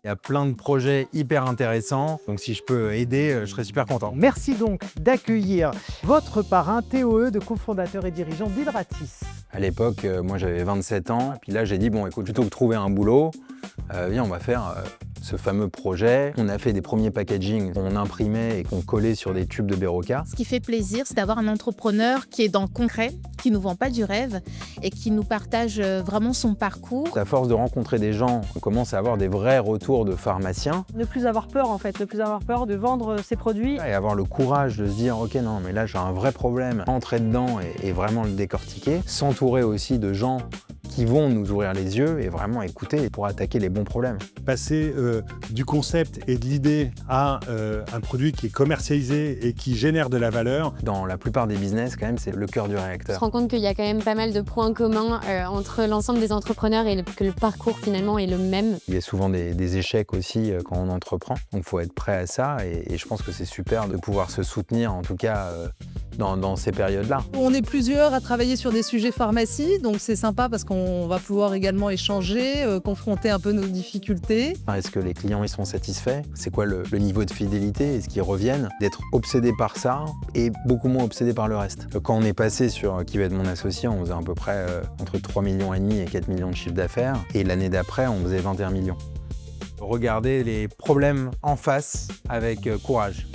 Il y a plein de projets hyper intéressants, donc si je peux aider, je serais super content. Merci donc d'accueillir votre parrain Théo Heu, cofondateur et dirigeant d'Hydratis. À l'époque, moi j'avais 27 ans, puis là j'ai dit bon écoute, plutôt que de trouver un boulot, viens on va faire ce fameux projet. On a fait des premiers packaging qu'on imprimait et qu'on collait sur des tubes de Berocca. Ce qui fait plaisir, c'est d'avoir un entrepreneur qui est dans le concret, qui ne nous vend pas du rêve et qui nous partage vraiment son parcours. À force de rencontrer des gens, on commence à avoir des vrais retours de pharmaciens. Ne plus avoir peur en fait, ne plus avoir peur de vendre ses produits. Et avoir le courage de se dire ok non mais là j'ai un vrai problème, entrer dedans et vraiment le décortiquer. S'entourer aussi de gens qui vont nous ouvrir les yeux et vraiment écouter pour attaquer les bons problèmes. Passer du concept et de l'idée à un produit qui est commercialisé et qui génère de la valeur. Dans la plupart des business, quand même, c'est le cœur du On se réacteur. rend compte qu'il y a quand même pas mal de points communs entre l'ensemble des entrepreneurs et que le parcours finalement est le même. Il y a souvent des échecs aussi quand on entreprend, donc il faut être prêt à ça et je pense que c'est super de pouvoir se soutenir en tout cas dans ces périodes-là. On est plusieurs à travailler sur des sujets pharmacie, donc c'est sympa parce qu'on va pouvoir également échanger, confronter un peu nos difficultés. Est-ce que les clients ils sont satisfaits? C'est quoi le niveau de fidélité? Est-ce qu'ils reviennent? D'être obsédé par ça et beaucoup moins obsédé par le reste. Quand on est passé sur qui va être mon associé, on faisait à peu près entre 3,5 millions et 4 millions de chiffre d'affaires et l'année d'après, on faisait 21 millions. Regardez les problèmes en face avec courage.